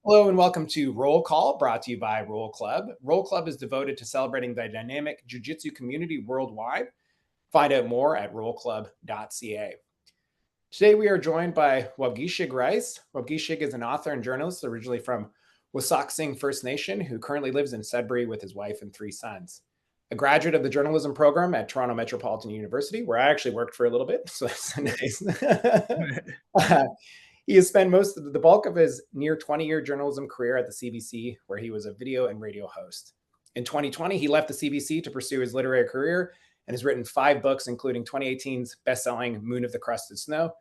Hello and welcome to Roll Call, brought to you by Roll Club. Roll Club is devoted to celebrating the dynamic Jiu-Jitsu community worldwide. Find out more at rollclub.ca. Today we are joined by Waubgeshig Rice. Waubgeshig is an author and journalist originally from Wasauksing First Nation who currently lives in Sudbury with his wife and 3 sons. A graduate of the journalism program at Toronto Metropolitan University, where I actually worked for a little bit, so that's nice. He has spent most of the bulk of his near 20-year journalism career at the CBC, where he was a video and radio host. In 2020, he left the CBC to pursue his literary career and has written 5 books, including 2018's best-selling Moon of the Crusted Snow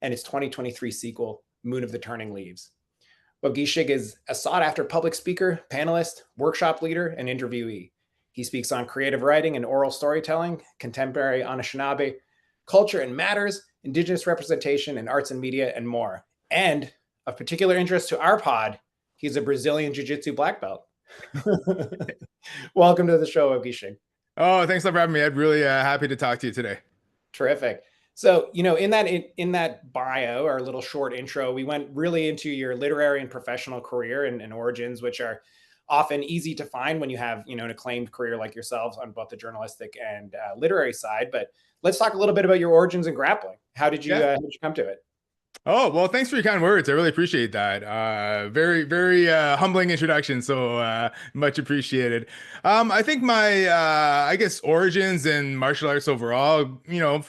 and its 2023 sequel, Moon of the Turning Leaves. Waubgeshig is a sought-after public speaker, panelist, workshop leader, and interviewee. He speaks on creative writing and oral storytelling, contemporary Anishinaabe, culture and matters, Indigenous representation in arts and media, and more. And of particular interest to our pod, he's a Brazilian Jiu-Jitsu black belt. Welcome to the show, Waubgeshig. Oh, thanks for having me. I'm really happy to talk to you today. Terrific. So, in that bio, our little short intro, we went really into your literary and professional career and origins, which are often easy to find when you have, an acclaimed career like yourselves on both the journalistic and literary side. But let's talk a little bit about your origins in grappling. How did you come to it? Oh, well, thanks for your kind words. I really appreciate that. Very, very humbling introduction. So much appreciated. I think my, origins in martial arts overall,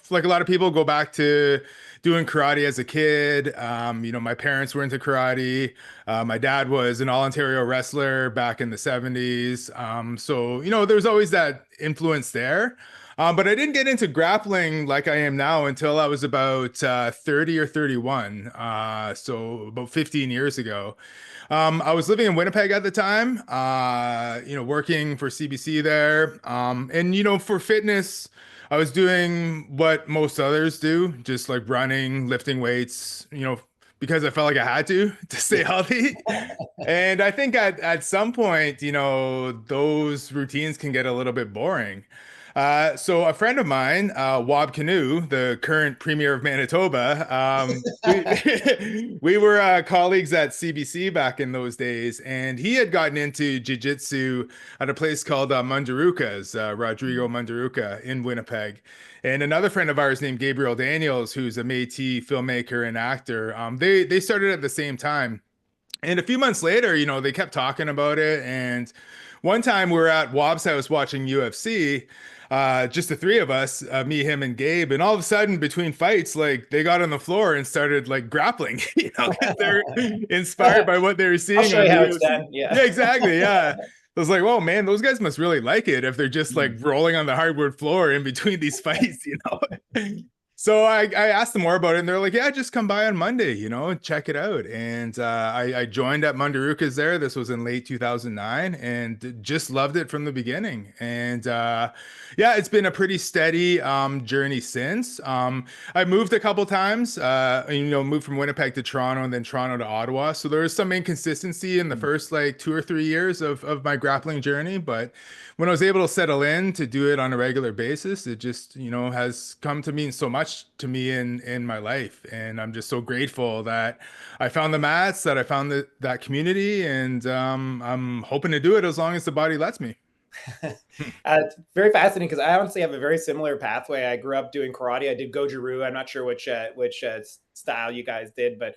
like a lot of people go back to doing karate as a kid. My parents were into karate. My dad was an all-Ontario wrestler back in the 70s. So, there's always that influence there. But I didn't get into grappling like I am now until I was about 30 or 31, so about 15 years ago. I was living in Winnipeg at the time, working for CBC there. And, for fitness, I was doing what most others do, just like running, lifting weights, because I felt like I had to stay healthy. And I think at some point, those routines can get a little bit boring. So a friend of mine, Waub, the current premier of Manitoba, we were colleagues at CBC back in those days, and he had gotten into jiu-jitsu at a place called Munduruka's, Rodrigo Munduruka in Winnipeg. And another friend of ours named Gabriel Daniels, who's a Métis filmmaker and actor, they started at the same time. And a few months later, they kept talking about it. And one time we were at Waub's house watching UFC, just the 3 of us, me, him, and Gabe. And all of a sudden, between fights, like they got on the floor and started like grappling. They're inspired by what they were seeing. I'll show you how it's done. Yeah, exactly. Yeah. I was like, "Whoa, man, those guys must really like it if they're just like rolling on the hardwood floor in between these fights, So I asked them more about it, and they're like, "Yeah, just come by on Monday, check it out." And I joined at Munduruka's there. This was in late 2009, and just loved it from the beginning. And it's been a pretty steady journey since. I moved a couple times, moved from Winnipeg to Toronto and then Toronto to Ottawa. So there was some inconsistency in the first like 2 or 3 years of my grappling journey, but when I was able to settle in to do it on a regular basis, it just, has come to mean so much to me in my life. And I'm just so grateful that I found the mats, that I found that community, and I'm hoping to do it as long as the body lets me. It's very fascinating because I honestly have a very similar pathway. I grew up doing karate. I did Goju-Ryu. I'm not sure which style you guys did, but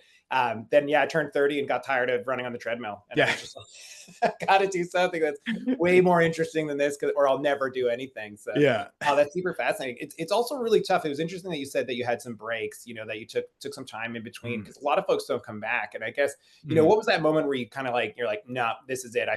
then I turned 30 and got tired of running on the treadmill. And I was just like, got to do something that's way more interesting than this, or I'll never do anything. So that's super fascinating. It's also really tough. It was interesting that you said that you had some breaks, that you took some time in between, because a lot of folks don't come back. And I guess, what was that moment where you kind of like, you're like, no, this is it.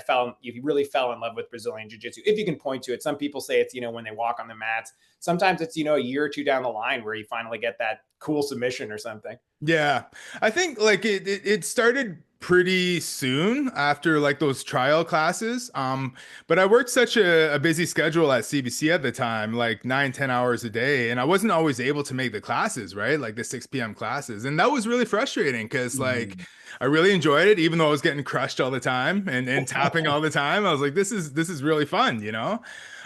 You really fell in love with Brazilian Jiu-Jitsu, if you can point to it. Some people say it's, when they walk on the mats. Sometimes it's, a year or 2 down the line where you finally get that cool submission or something. Yeah, I think like it started pretty soon after like those trial classes. But I worked such a busy schedule at CBC at the time, like 9-10 hours a day. And I wasn't always able to make the classes, right? Like the 6 p.m. classes. And that was really frustrating because like I really enjoyed it, even though I was getting crushed all the time and tapping all the time. I was like, this is really fun,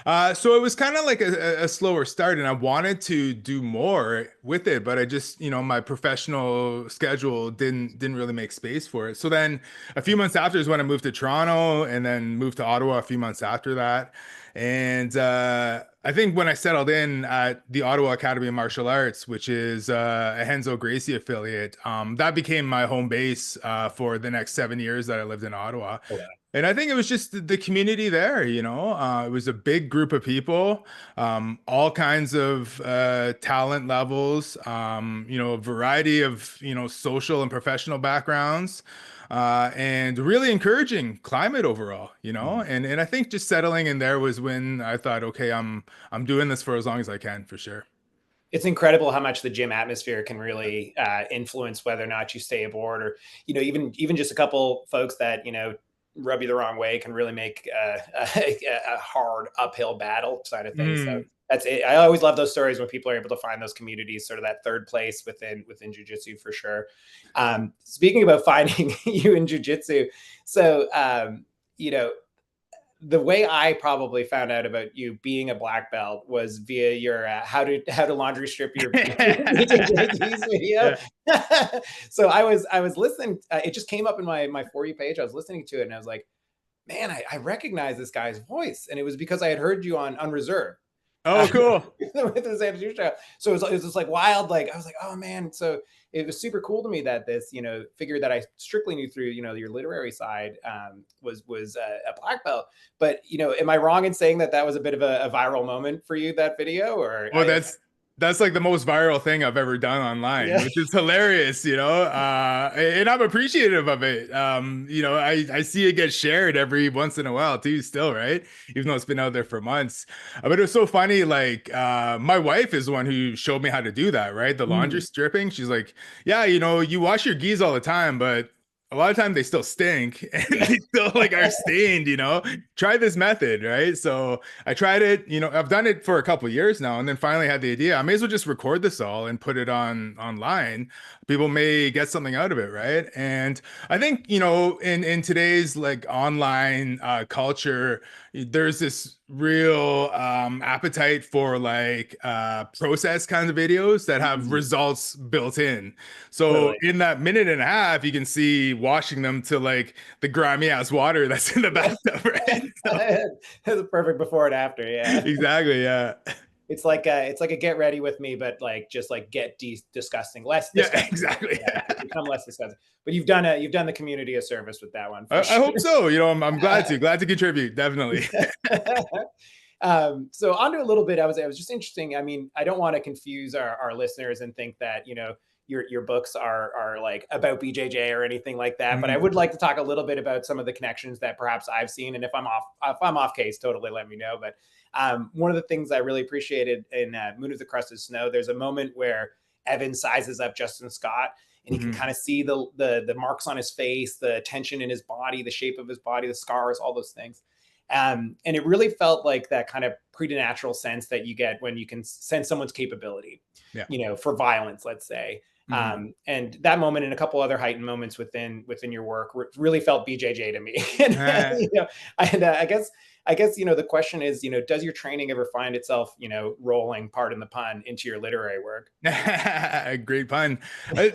So it was kind of like a slower start, and I wanted to do more with it, but I just, my professional schedule didn't really make space for it. So then a few months after is when I moved to Toronto, and then moved to Ottawa a few months after that. And I think when I settled in at the Ottawa Academy of Martial Arts, which is a Henzo Gracie affiliate, that became my home base for the next 7 years that I lived in Ottawa. Oh, wow. And I think it was just the community there, it was a big group of people, all kinds of talent levels, a variety of, social and professional backgrounds, and really encouraging climate overall, Mhm. and I think just settling in there was when I thought, okay, I'm doing this for as long as I can for sure. It's incredible how much the gym atmosphere can really influence whether or not you stay aboard, or even just a couple folks that rub you the wrong way can really make a hard uphill battle side of things. So Mm. that's it. I always love those stories when people are able to find those communities, sort of that third place within jujitsu for sure. Speaking about finding you in jujitsu, so you know the way I probably found out about you being a black belt was via your how to laundry strip your PTs video. Yeah. So I was listening. It just came up in my For You page. I was listening to it and I was like, man, I recognize this guy's voice, and it was because I had heard you on Unreserved. Oh, cool. With the Santa Cruz show. So it was just like wild. Like I was like, oh man. So it was super cool to me that this, figure that I strictly knew through, your literary side, was a black belt. But am I wrong in saying that that was a bit of a viral moment for you, that video? Or Well, that's like the most viral thing I've ever done online, yeah. which is hilarious, and I'm appreciative of it. I see it get shared every once in a while too, still, right? Even though it's been out there for months. But it was so funny, like my wife is the one who showed me how to do that, right? The laundry Mm. stripping. She's like, yeah, you wash your geese all the time, but a lot of time they still stink and Yeah. they still like are stained. Try this method, right? So I tried it, I've done it for a couple of years now, and then finally had the idea. I may as well just record this all and put it online. People may get something out of it, right? And I think, in today's like online culture, there's this real appetite for like process kinds of videos that have Mhm. results built in. So Totally. in that minute and a half, you can see washing them to like the grimy ass water that's in the Yeah. bathtub, right? So, That's a perfect before and after. Yeah. exactly, yeah. It's like a get ready with me, but like just like get disgusting, less Yeah, disgusting. exactly. Yeah, become less disgusting. But you've done the community a service with that one for I sure. hope so. I'm glad to contribute, definitely. So on to a little bit. I was just interesting. I mean, I don't want to confuse our listeners and think that your books are like about BJJ or anything like that. But I Mhm. would like to talk a little bit about some of the connections that perhaps I've seen. And if I'm off case, totally let me know. But one of the things I really appreciated in Moon of the Crusted Snow, there's a moment where Evan sizes up Justin Scott, and he can Mhm. kind of see the marks on his face, the tension in his body, the shape of his body, the scars, all those things. And it really felt like that kind of preternatural sense that you get when you can sense someone's capability, Yeah. for violence, let's say. Mhm. And that moment and a couple other heightened moments within your work really felt BJJ to me. And I guess the question is, does your training ever find itself, rolling, pardon the pun, into your literary work? Great pun.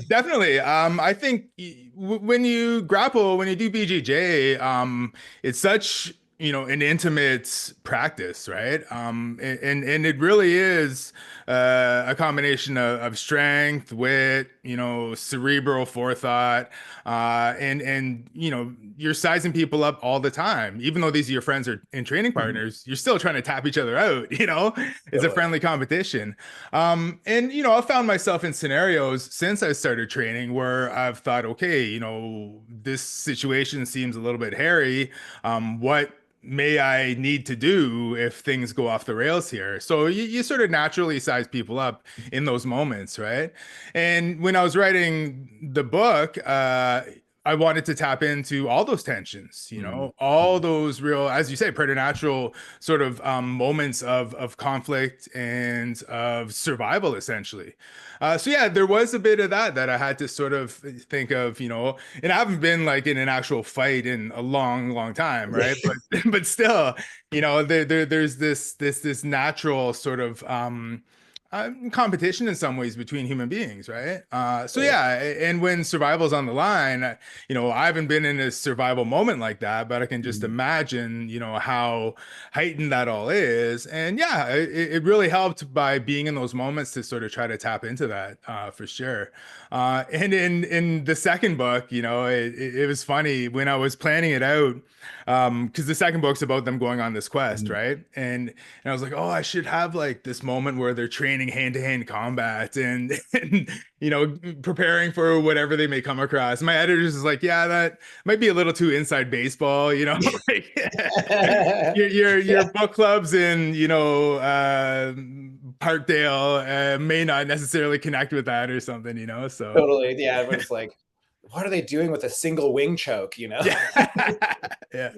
Definitely. I think when you do BJJ, it's such, an intimate practice, right? And it really is a combination of strength, wit, cerebral forethought, and you're sizing people up all the time. Even though these are your friends or and training Mhm. partners, you're still trying to tap each other out. It's a Totally. friendly competition. And I've found myself in scenarios since I started training where I've thought, okay, this situation seems a little bit hairy. What may I need to do if things go off the rails here? So you sort of naturally size people up in those moments, right? And when I was writing the book, I wanted to tap into all those tensions, Mm, all mm, those real, as you say, preternatural sort of moments of conflict and of survival, essentially. So yeah, there was a bit of that I had to sort of think of, and I haven't been like in an actual fight in a long, long time, right? But but still, there's this natural sort of competition in some ways between human beings, right? So yeah. yeah, and when survival's on the line, I haven't been in a survival moment like that, but I can just Mm, imagine, how heightened that all is. And yeah, it really helped by being in those moments to sort of try to tap into that, for sure. And in the second book, it was funny when I was planning it out, because the second book's about them going on this quest, mm. right? And I was like, oh, I should have like this moment where they're training hand-to-hand combat and preparing for whatever they may come across. My editor's is like, yeah, that might be a little too inside baseball, like your Yeah, book clubs in Parkdale may not necessarily connect with that or something, so totally. Yeah, but it's like, what are they doing with a single wing choke? yeah. Yeah.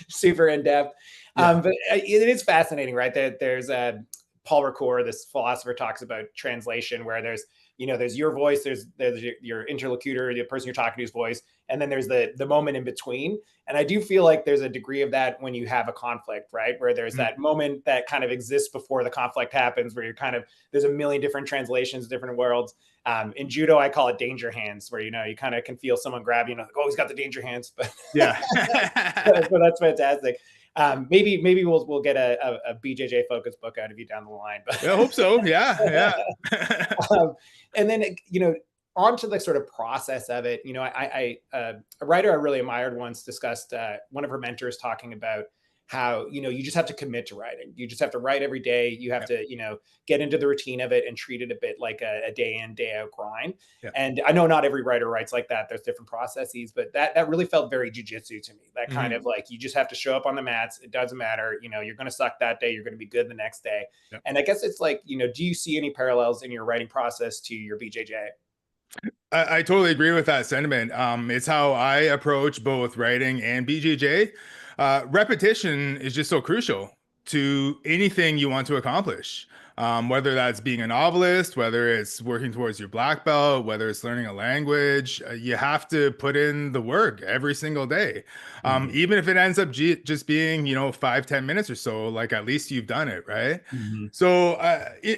Super in depth. Yeah. But it is fascinating, right? There's Paul Ricoeur, this philosopher, talks about translation, where there's your voice, there's your interlocutor, the person you're talking to's voice, and then there's the moment in between. And I do feel like there's a degree of that when you have a conflict, right? Where there's Mm. that moment that kind of exists before the conflict happens, where you're kind of there's a million different translations, different worlds. In judo, I call it danger hands, where you kind of can feel someone grab you, like, oh, he's got the danger hands, but Yeah. so that's fantastic. Maybe we'll get a BJJ focused book out of you down the line, Yeah, I hope so. Yeah. Yeah. um, and then onto the sort of process of it. A writer I really admired once discussed one of her mentors talking about how you just have to commit to writing. You just have to write every day. You have Yeah. to get into the routine of it and treat it a bit like a day in day out grind. Yeah. And I know not every writer writes like that. There's different processes, but that really felt very jujitsu to me. That kind Mhm. of like you just have to show up on the mats. It doesn't matter. You're going to suck that day. You're going to be good the next day. Yeah. And I guess it's like do you see any parallels in your writing process to your BJJ? I totally agree with that sentiment. It's how I approach both writing and BJJ. Repetition is just so crucial to anything you want to accomplish. Whether that's being a novelist, whether it's working towards your black belt, whether it's learning a language, you have to put in the work every single day. Mhm. Even if it ends up just being, 5, 10 minutes or so, like at least you've done it, right? Mhm. So,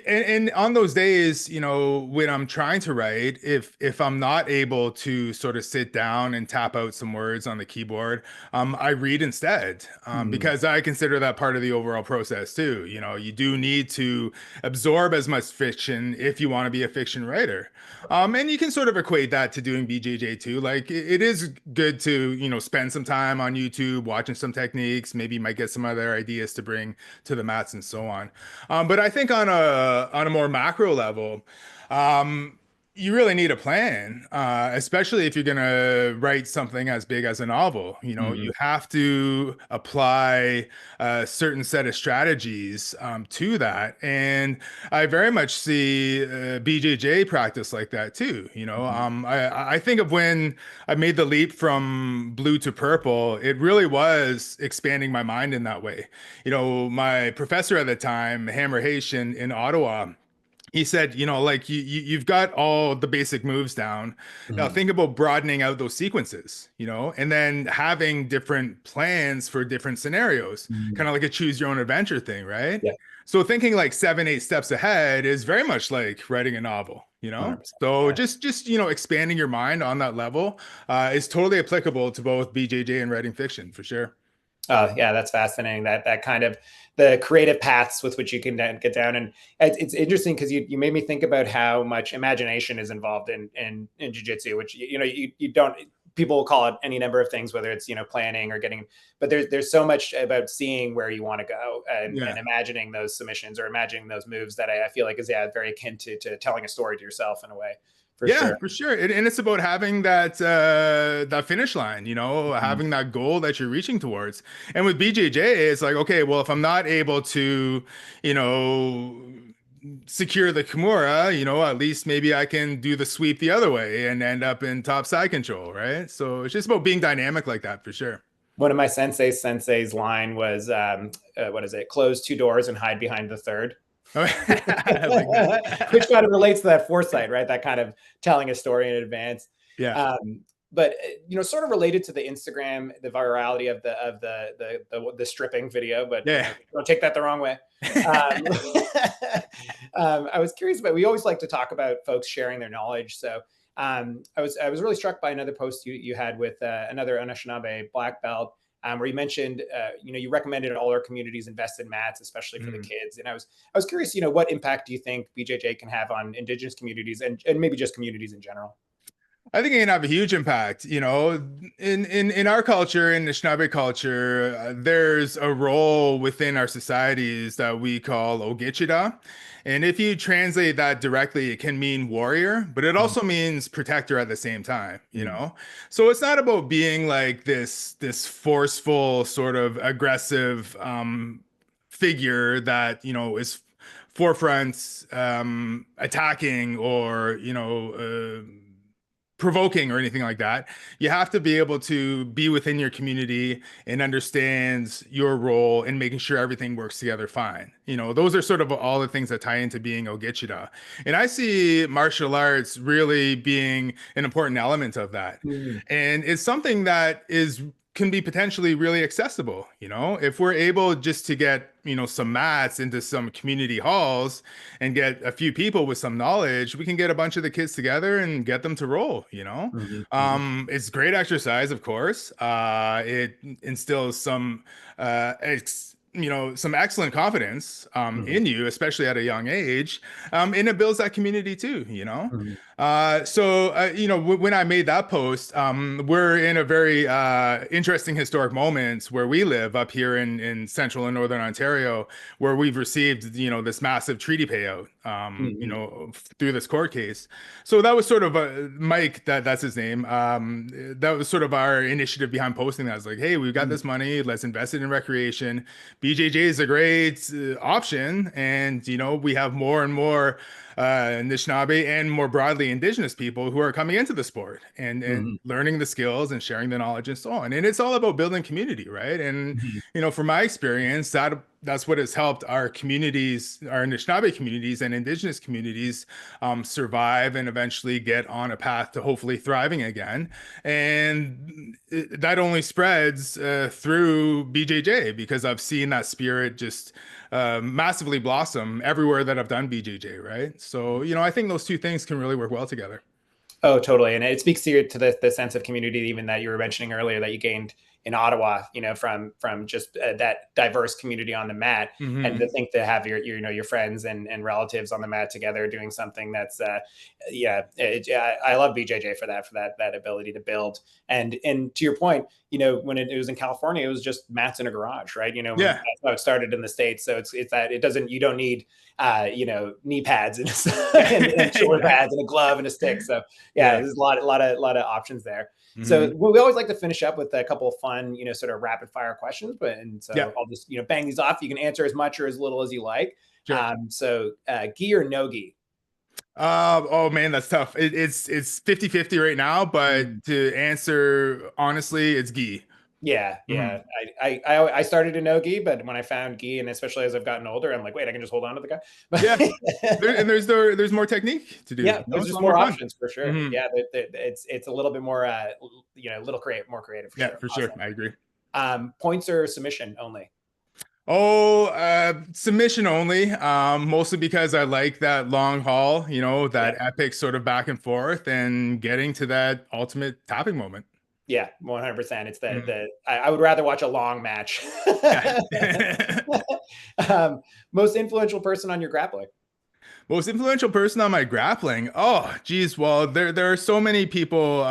and on those days, when I'm trying to write, if I'm not able to sort of sit down and tap out some words on the keyboard, I read instead, Mhm. because I consider that part of the overall process too. You do need to absorb as much fiction if you want to be a fiction writer. And you can sort of equate that to doing BJJ too. Like it is good to, spend some time on YouTube, watching some techniques, maybe you might get some other ideas to bring to the mats and so on. But I think on a more macro level, um, you really need a plan, especially if you're going to write something as big as a novel. You Mhm. have to apply a certain set of strategies to that. And I very much see BJJ practice like that too. Mhm. I think of when I made the leap from blue to purple, it really was expanding my mind in that way. My professor at the time, Hammer Haitian in Ottawa, he said, like you've got all the basic moves down. Now Mhm. think about broadening out those sequences, and then having different plans for different scenarios, Mhm. kind of like a choose your own adventure thing, right? Yeah, So thinking like 7, 8 steps ahead is very much like writing a novel, 100%. So Yeah. just expanding your mind on that level is totally applicable to both BJJ and writing fiction for sure. Oh, yeah, that's fascinating. That kind of the creative paths with which you can get down, and it's interesting because you made me think about how much imagination is involved in jujitsu, which you don't. People will call it any number of things, whether it's planning or getting, but there's so much about seeing where you want to go and Yeah. imagining those submissions or imagining those moves that I feel like is very akin to telling a story to yourself in a way, for Yeah, sure. for sure. And it's about having that finish line, Mhm. having that goal that you're reaching towards. And with BJJ, it's like, okay, well, if I'm not able to, you know, secure the Kimura, at least maybe I can do the sweep the other way and end up in top side control, right? So it's just about being dynamic like that for sure. One of my sensei's line was, what is it? Close two doors and hide behind the third. I like that. Which kind of relates to that foresight, right? That kind of telling a story in advance. Yeah. But sort of related to the Instagram, the virality of the stripping video, but Yeah. don't take that the wrong way. I was curious about. We always like to talk about folks sharing their knowledge, so I was really struck by another post you had with another Anishinaabe black belt, where you mentioned you recommended all our communities invest in mats, especially for the kids. And I was curious, what impact do you think BJJ can have on Indigenous communities and maybe just communities in general? I think it can have a huge impact. In our culture, in Anishinaabe culture, there's a role within our societies that we call Ogechida. And if you translate that directly, it can mean warrior, but it also means protector at the same time. So it's not about being like this forceful, sort of aggressive figure that, is forefront attacking or, provoking or anything like that. You have to be able to be within your community and understand your role in making sure everything works together fine. Those are sort of all the things that tie into being Ogechida. And I see martial arts really being an important element of that. And it's something that can be potentially really accessible. If we're able just to get some mats into some community halls and get a few people with some knowledge, we can get a bunch of the kids together and get them to roll. It's great exercise, of course. It instills some some excellent confidence in you, especially at a young age, and it builds that community too. When I made that post, we're in a very interesting historic moment where we live up here in central and northern Ontario, where we've received this massive treaty payout through this court case. So that was sort of Mike, that's his name. That was sort of our initiative behind posting that. I was like, hey, we've got this money, let's invest it in recreation. BJJ is a great option, and we have more and more Anishinaabe and more broadly Indigenous people who are coming into the sport and learning the skills and sharing the knowledge and so on. And it's all about building community, right? And from my experience, that's what has helped our communities, our Anishinaabe communities and Indigenous communities survive and eventually get on a path to hopefully thriving again. And that only spreads through BJJ, because I've seen that spirit just massively blossom everywhere that I've done BJJ, right? So, I think those two things can really work well together. Oh, totally. And it speaks to the sense of community, even that you were mentioning earlier, that you gained in Ottawa, from just that diverse community on the mat, and to think to have your friends and relatives on the mat together doing something that's, I love BJJ for that ability to build. And to your point, when it was in California, it was just mats in a garage, right? That's how it started in the States. So it's that you don't need knee pads and shoulder pads and a glove and a stick. So there's a lot of options there. So we always like to finish up with a couple of fun, sort of rapid fire questions, I'll just, bang these off. You can answer as much or as little as you like. Sure. Gi or no gi? Oh man, that's tough. It's 50-50 right now, but to answer honestly, it's gi. Yeah. I started in no gi, but when I found gi, and especially as I've gotten older, I'm like, wait, I can just hold on to the guy. And there's more technique to do. Yeah, there's just more options for sure. Yeah, it's a little bit more, more creative. For sure. For sure, I agree. Points or submission only? Submission only. Mostly because I like that long haul. That epic sort of back and forth and getting to that ultimate tapping moment. Yeah, 100%. It's I would rather watch a long match. Most influential person on your grappling? Most influential person on my grappling? Oh, geez. Well, there are so many people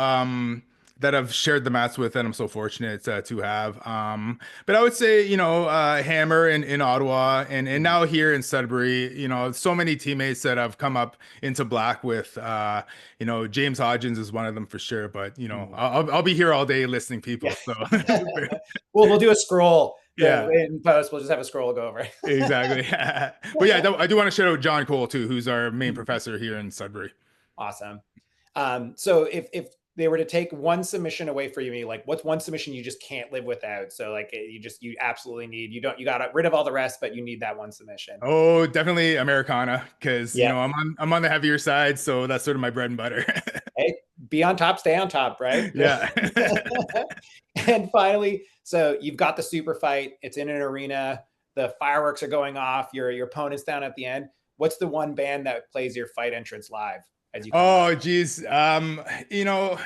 that I've shared the mats with, and I'm so fortunate to have. But I would say, Hammer in Ottawa, and now here in Sudbury, so many teammates that I've come up into black with. James Hodgins is one of them for sure. But I'll be here all day listening people. So we'll do a scroll. Yeah, in post, we'll just have a scroll go over. exactly. But yeah, I do want to shout out John Cole too, who's our main Mhm. professor here in Sudbury. Awesome. So if they were to take one submission away for you, like what's one submission you just can't live without? So like you absolutely need, you got rid of all the rest, but you need that one submission. Oh, definitely Americana, because Yeah. I'm on the heavier side, so that's sort of my bread and butter. Hey, be on top, stay on top, right? Yeah. And finally, so you've got the super fight. It's in an arena. The fireworks are going off. Your opponent's down at the end. What's the one band that plays your fight entrance live as you come out? Oh, geez. You know,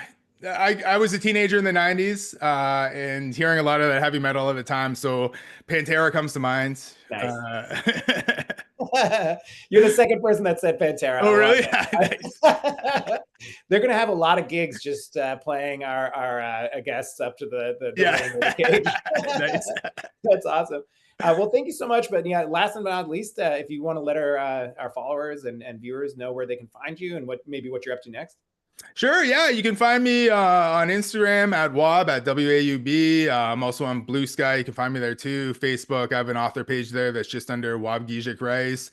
I was a teenager in the 90s, and hearing a lot of that heavy metal at the time, so Pantera comes to mind. Nice. Uh, You're the second person that said Pantera. oh, I love really? Nice. it. They're going to have a lot of gigs just playing our guests up to the Yeah. ring or the cage. Nice. That's awesome. Well, thank you so much. But yeah, last but not least, if you want to let our followers and viewers know where they can find you and what you're up to next. Sure, yeah, you can find me on Instagram at Waub at WAUB. I'm also on Blue Sky. You can find me there too. Facebook, I have an author page there that's just under Waubgeshig Rice.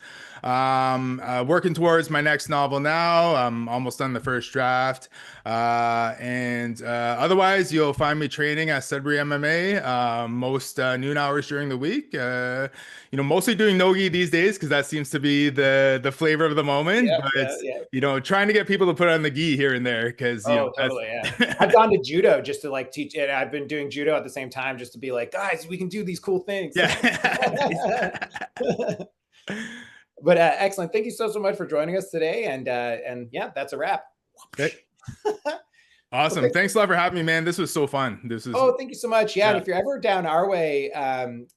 Working towards my next novel now. I'm almost done the first draft. And otherwise, you'll find me training at Sudbury MMA most noon hours during the week. Mostly doing nogi these days because that seems to be the flavor of the moment. Yeah, But yeah, yeah. trying to get people to put on the gi here and there because Oh, that's totally. Yeah. I've gone to judo just to like teach it. I've been doing judo at the same time just to be like, guys, we can do these cool things. yeah. But excellent. Thank you so much for joining us today. And yeah, that's a wrap. Okay. Well, Awesome. Thanks a lot for having me, man. This was so fun. oh, thank you so much. Yeah, and yeah. if you're ever down our way,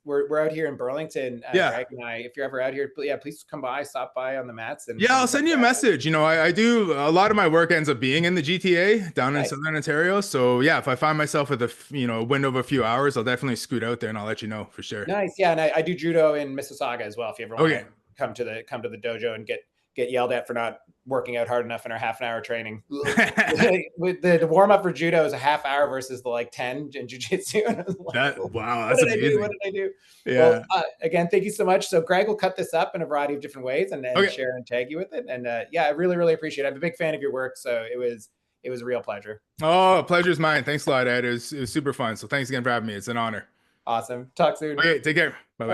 we're out here in Burlington, Yeah. Greg and I. If you're ever out here, yeah, please come by, stop by on the mats, and Yeah, I'll send you a message. I do a lot of my work ends up being in the GTA down in nice. Southern Ontario. So yeah, if I find myself with a window of a few hours, I'll definitely scoot out there and I'll let you know for sure. Nice. Yeah, and I do judo in Mississauga as well. If you ever want Okay. to come to the dojo and get yelled at for not working out hard enough in our half-an-hour training. With the warm-up for judo is a half hour versus the like 10 in jiu-jitsu. Wow, that's amazing. What did I do? Yeah. Well, again, thank you so much. So Greg will cut this up in a variety of different ways and then Okay. share and tag you with it. And yeah, I really, really appreciate it. I'm a big fan of your work. So it was a real pleasure. Oh, pleasure's mine. Thanks a lot, Ed. It was super fun. So thanks again for having me. It's an honor. Awesome. Talk soon. Okay, take care. Bye-bye.